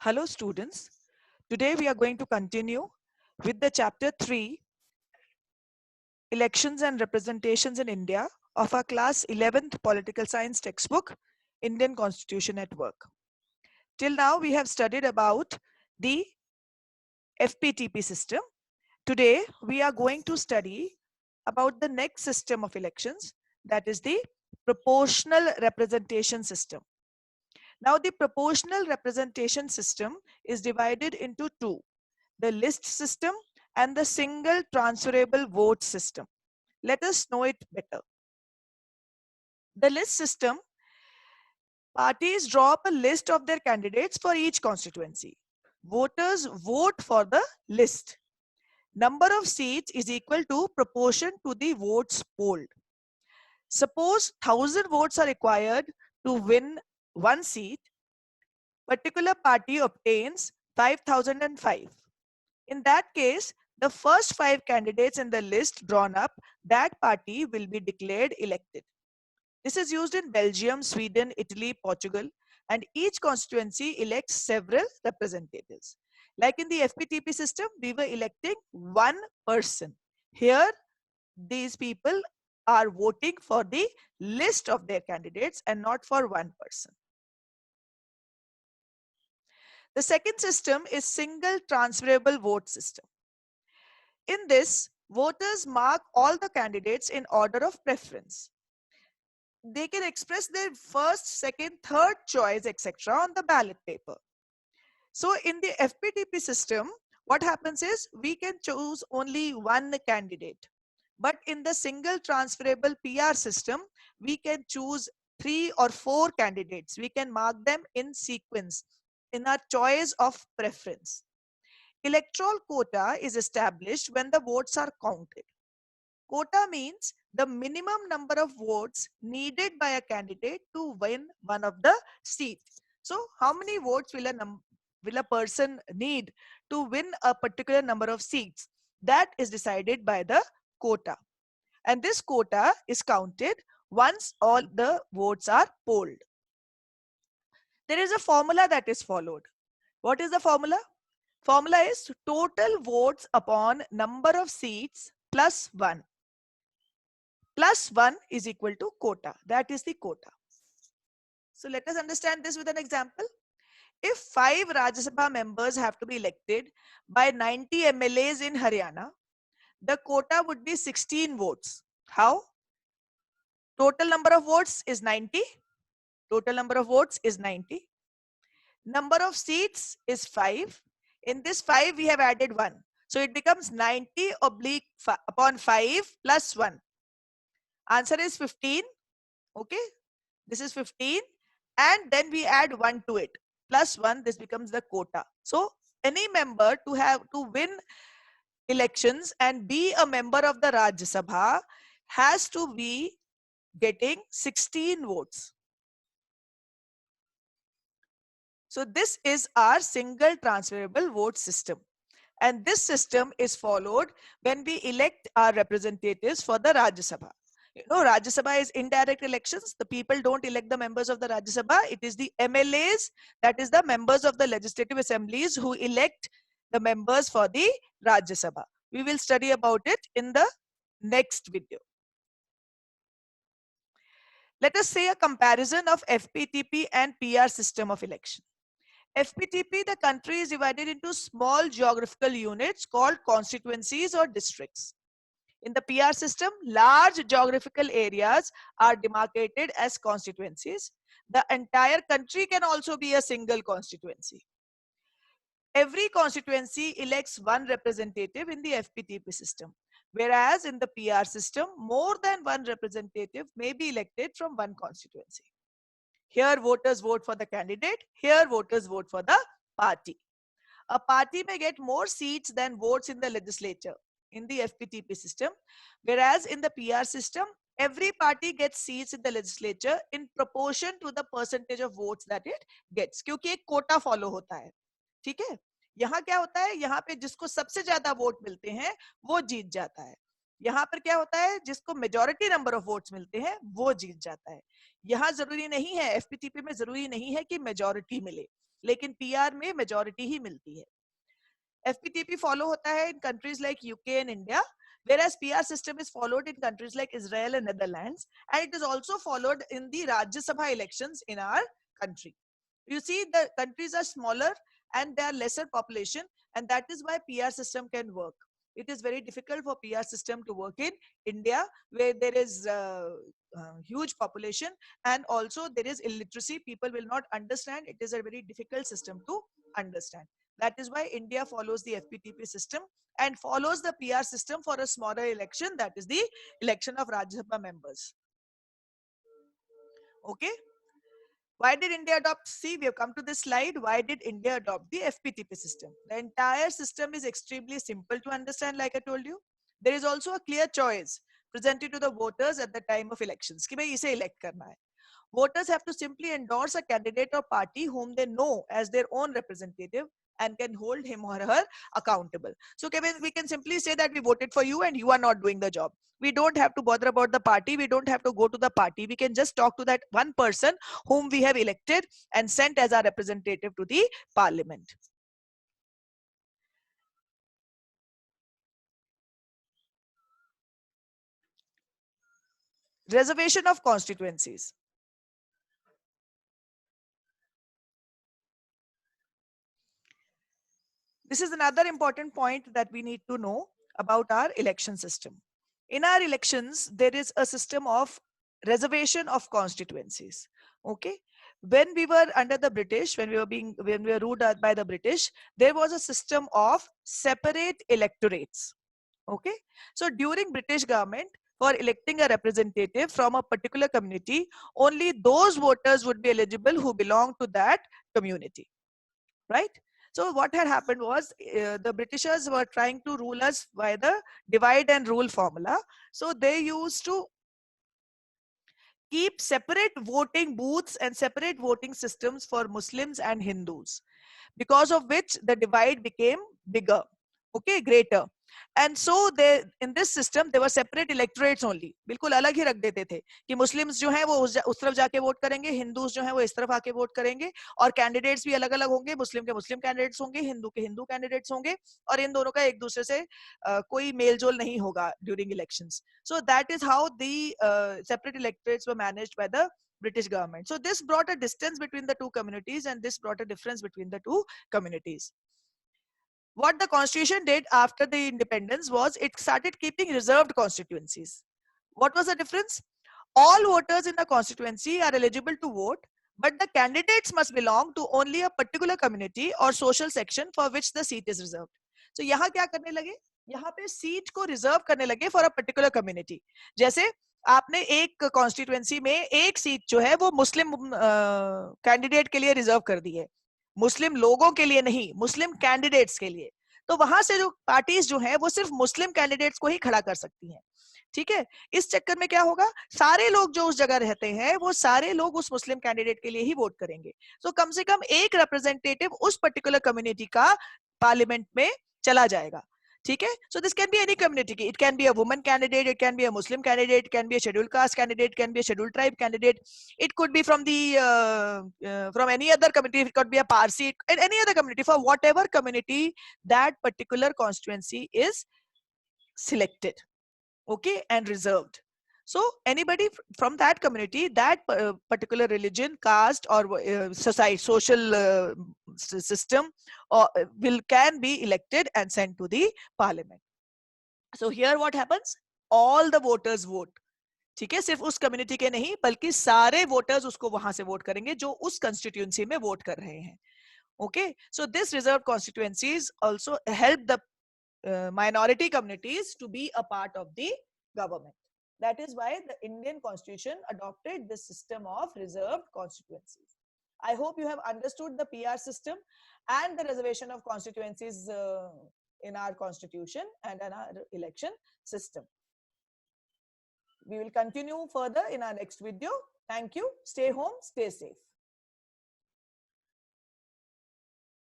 Hello students, today we are going to continue with the chapter 3, Elections and Representations in India of our class 11th political science textbook, Indian Constitution at Work. Till now we have studied about the FPTP system. Today we are going to study about the next system of elections, that is the proportional representation system. Now the proportional representation system is divided into two: the list system and the single transferable vote system. Let us know it better. The list system, parties draw up a list of their candidates for each constituency. Voters vote for the list. Number of seats is equal to proportion to the votes polled. Suppose 1000 votes are required to win one seat. Particular party obtains 5005. In that case, the first 5 candidates in the list drawn up, that party will be declared elected. This is used in Belgium, Sweden, Italy, Portugal, and each constituency elects several representatives. Like in the FPTP system, we were electing one person. Here, these people are voting for the list of their candidates and not for one person. The second system is single transferable vote system. In this, voters mark all the candidates in order of preference. They can express their first, second, third choice, etc. on the ballot paper. So in the FPTP system, what happens is we can choose only one candidate. But in the single transferable PR system, we can choose 3 or 4 candidates. We can mark them in sequence in our choice of preference. Electoral quota is established when the votes are counted. Quota means the minimum number of votes needed by a candidate to win one of the seats. So how many votes will a person need to win a particular number of seats? That is decided by the quota. And this quota is counted once all the votes are polled. There is a formula that is followed. What is the formula? Formula is total votes upon number of seats plus 1. Plus 1 is equal to quota. That is the quota. So let us understand this with an example. If 5 Rajya Sabha members have to be elected by 90 MLAs in Haryana, the quota would be 16 votes. How? Total number of votes is 90. Total number of votes is 90. Number of seats is 5. In this 5, we have added 1. So it becomes 90 upon 5 plus 1. Answer is 15. Okay. This is 15. And then we add 1 to it. Plus 1, this becomes the quota. So any member to win elections and be a member of the Rajya Sabha has to be getting 16 votes. So this is our single transferable vote system. And this system is followed when we elect our representatives for the Rajya Sabha. You know, Rajya Sabha is indirect elections. The people don't elect the members of the Rajya Sabha. It is the MLAs, that is the members of the legislative assemblies, who elect the members for the Rajya Sabha. We will study about it in the next video. Let us say a comparison of FPTP and PR system of election. FPTP, the country is divided into small geographical units called constituencies or districts. In the PR system, large geographical areas are demarcated as constituencies. The entire country can also be a single constituency. Every constituency elects one representative in the FPTP system, whereas in the PR system, more than one representative may be elected from one constituency. Here voters vote for the candidate, here voters vote for the party. A party may get more seats than votes in the legislature in the FPTP system, whereas in the PR system, every party gets seats in the legislature in proportion to the percentage of votes that it gets. क्योंकि एक quota follow होता है, ठीक है? यहाँ क्या होता है? यहाँ पे जिसको सबसे ज्यादा वोट मिलते हैं वो जीत जाता है. यहाँ पर क्या होता है? जिसको मेजॉरिटी नंबर ऑफ वोट्स मिलते हैं वो जीत जाता है. यहाँ जरूरी नहीं है, एफपीटीपी में जरूरी नहीं है कि मेजॉरिटी मिले, लेकिन पीआर में मेजोरिटी ही मिलती है। FPTP follow होता है in countries like UK and India, whereas PR system is followed in countries like Israel and Netherlands, and it is also followed in the Rajya Sabha elections in our country. You see, the countries are smaller and they are lesser population, and that is why PR system can work. It is very difficult for PR system to work in India, where there is huge population and also there is illiteracy. People will not understand. It is a very difficult system to understand. That is why India follows the FPTP system and follows the PR system for a smaller election, that is the election of Rajya Sabha members. Okay. Why did India adopt? See, we have come to this slide. Why did India adopt the FPTP system? The entire system is extremely simple to understand, like I told you. There is also a clear choice presented to the voters at the time of elections. कि भाई इसे elect करना है. Voters have to simply endorse a candidate or party whom they know as their own representative and can hold him or her accountable. So Kevin, we can simply say that we voted for you and you are not doing the job. We don't have to bother about the party. We don't have to go to the party. We can just talk to that one person whom we have elected and sent as our representative to the parliament. Reservation of constituencies. This is another important point that we need to know about our election system. In our elections, there is a system of reservation of constituencies. Okay. When we were under the British, when we were ruled by the British, there was a system of separate electorates. Okay. So during British government, for electing a representative from a particular community, only those voters would be eligible who belong to that community. Right? So what had happened was the Britishers were trying to rule us by the divide and rule formula. So they used to keep separate voting booths and separate voting systems for Muslims and Hindus, because of which the divide became bigger, okay, greater. And so they, in this system, there were separate electorates only. बिल्कुल अलग ही रख देते थे कि Muslims जो हैं वो उस तरफ जाके वोट करेंगे, हिंदूज जो हैं वो इस तरफ आके वोट करेंगे, और कैंडिडेट्स भी अलग अलग होंगे, मुस्लिम के मुस्लिम कैंडिडेट्स होंगे, हिंदू के हिंदू कैंडिडेट्स होंगे, और इन दोनों का एक दूसरे से कोई मेलजोल नहीं होगा during elections. So that is how the separate electorates were managed by the British government. So this brought a distance between the two communities, and this brought a difference between the two communities. What the constitution did after the independence was it started keeping reserved constituencies. What was the difference? All voters in the constituency are eligible to vote, but the candidates must belong to only a particular community or social section for which the seat is reserved. So यहाँ क्या करने लगे? यहाँ पे seat को reserve करने लगे for a particular community. जैसे आपने एक कॉन्स्टिट्यूएंसी में एक सीट जो है वो मुस्लिम कैंडिडेट के लिए रिजर्व कर दी है, मुस्लिम लोगों के लिए नहीं, मुस्लिम कैंडिडेट्स के लिए. तो वहां से जो पार्टीज जो है वो सिर्फ मुस्लिम कैंडिडेट्स को ही खड़ा कर सकती हैं. ठीक है. इस चक्कर में क्या होगा, सारे लोग जो उस जगह रहते हैं वो सारे लोग उस मुस्लिम कैंडिडेट के लिए ही वोट करेंगे. तो कम से कम एक रिप्रेजेंटेटिव उस पर्टिकुलर कम्युनिटी का पार्लियामेंट में चला जाएगा. ठीक है. So this can be any community. It can be a woman candidate, it can be a Muslim candidate, it can be a scheduled caste candidate, it can be a scheduled tribe candidate, it could be from the from any other community, it could be a Parsi, and any other community, for whatever community that particular constituency is selected, okay, and reserved. So anybody from that community, that particular religion, caste, or society, social system, or can be elected and sent to the parliament. So here what happens? All the voters vote. ठीक है. सिर्फ उस community के नहीं बल्कि सारे voters उसको वहां से वोट करेंगे जो उस कंस्टिट्यूएंसी में वोट कर रहे हैं. Okay. So this reserved constituencies also help the minority communities to be a part of the government. That is why the Indian Constitution adopted this system of reserved constituencies. I hope you have understood the PR system and the reservation of constituencies in our constitution and in our election system. We will continue further in our next video. Thank you. Stay home, stay safe.